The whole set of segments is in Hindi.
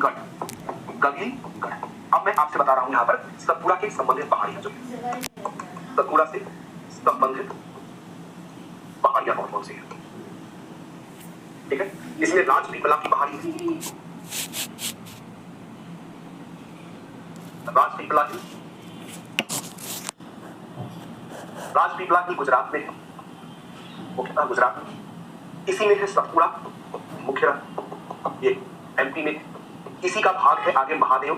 गढ़, गगली गढ़। अब मैं आपसे बता रहा हूं यहाँ पर सतपुड़ा के संबंधित पहाड़ियां जो सतपुड़ा से संबंधित पहाड़ियां कौन कौन सी है, ठीक है। इसमें राजपीपला की पहाड़ी है, राजपीपला की, राजपीपला की गुजरात में है, मुख्यतः गुजरात में। इसी में है सतपुड़ा, मुख्यतः ये एमपी में है। इसी का भाग है आगे महादेव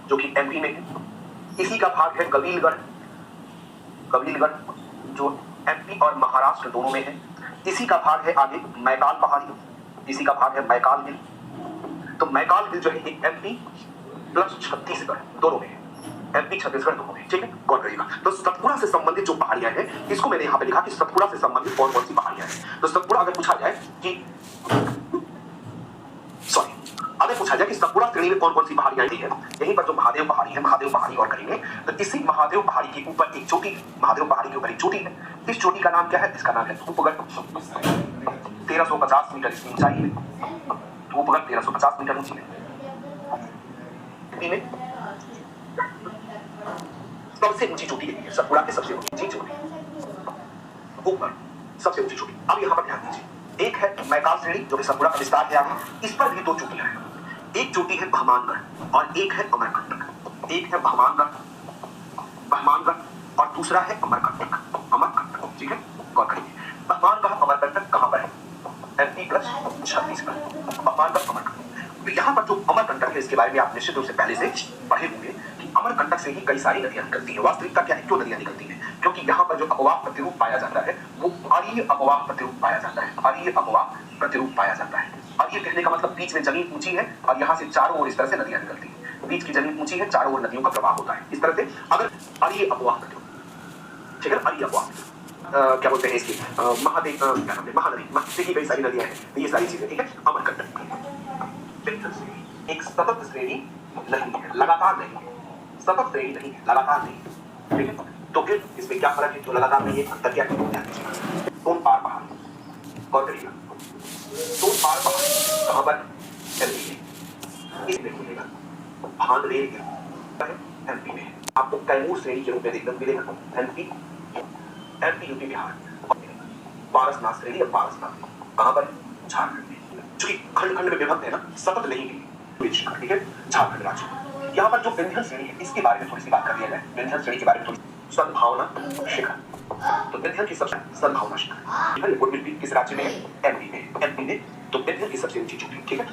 जो कि एमपी में है। इसी का भाग है कबीलगढ़, कबीलगढ़ जो एमपी और महाराष्ट्र दोनों में है। इसी का भाग है आगे मैकाल पहाड़ी, इसी का भाग है मैकाल हिल। तो मैकाल हिल जो है एमपी प्लस छत्तीसगढ़ दोनों में है, एमपी छत्तीसगढ़ दोनों में, ठीक है। कौन रहेगा? तो सतपुड़ा से संबंधित जो पहाड़ियां हैं इसको मैंने यहाँ पे लिखा कि सतपुड़ा से संबंधित कौन कौन सी पहाड़ियां हैं। तो सतपुड़ा अगर पूछा जाए कि अगर पूछा जाए कि सतपुड़ा श्रेणी में कौन कौन सी पहाड़ियां हैं, यहीं पर जो महादेव पहाड़ी है, महादेव पहाड़ी और करेंगे। तो इसी महादेव पहाड़ी के ऊपर एक चोटी, महादेव पहाड़ी के ऊपर एक चोटी है। इस चोटी का नाम क्या है? इसका नाम है धूपगढ़। 1350 मीटर इसकी ऊंचाई है, धूपगढ़ 1350 मीटर ऊंची है। सबसे ऊंची चोटी है सतपुड़ा की, सबसे ऊंची चोटी धूपगढ़, सबसे ऊंची चोटी। अब यहाँ पर ध्यान दीजिए, एक है मैकाल श्रेणी जो कि सतपुड़ा का विस्तार है आगे, इस पर भी दो चोटियां हैं। एक चोटी है भगवानगढ़ और एक है अमरकंटक। एक है भगवानगढ़ और दूसरा है अमरकंटक, अमरकंटक, ठीक है। गौर करिए, भगवानगढ़ अमरकंटक कहां पर है? MP plus Chhattisgarh, Bhagwangarh Amarkantak. तो यहाँ पर जो अमरकंटक है इसके बारे में आप निश्चित रूप से पहले से पढ़े होंगे कि अमरकंटक से ही कई सारी नदियां निकलती है। वास्तविकता क्या है, क्यों नदियां निकलती है? क्योंकि यहाँ पर जो अपवाह प्रतिरूप पाया जाता है वो अरीय अपवाह प्रतिरूप पाया जाता है, अरीय अपवाह प्रतिरूप पाया जाता है। अरीय कहने का मतलब बीच में जमीन ऊंची है और यहाँ से चारों ओर इस तरह से नदियां निकलती है। बीच की जमीन ऊंची है, चारों ओर नदियों का प्रवाह होता है, इस तरह से। अगर अरीय अपवाह प्रतिरूप, ठीक है, अरीय अपवाह क्या बोलते हैं इसकी, महादेव क्या नाम है, महानदी, महानदी की कई सारी नदियां हैं, ये सारी चीजें, ठीक है। अमरकंटक एक सतत श्रेणी नहीं है, लगातार नहीं है, सतत श्रेणी नहीं है, लगातार नहीं है, ठीक है। तो फिर इसमें क्या फर्क है? जो लगातार नहीं है अंतर क्या है? तोनपार पहाड़, गौर करिएगा, तोनपार पहाड़ कहां पर? एमपी में। इसमें मिलेगा भांगरेल एमपी में, आपको कैमूर श्रेणी के रूप में देखने मिलेगा MP, MP UP Bihar. Parasnath श्रेणी और पारसनाथ कहां पर? झारखंड में। चूंकि खंड खंड में विभक्त है ना, सतत नहीं है, ठीक है, झारखंड राज्य। यहाँ पर जो विंध्य श्रेणी है इसके बारे में थोड़ी सी बात कर लिया जाए। विंध्य श्रेणी के बारे में थोड़ी, सद्भावना शिखर, तो विंध्य की सबसे सद्भावना शिखर किस राज्य में है? एमपी में। एमपी में तो विंध्य की सबसे ऊंची चोटी, ठीक है।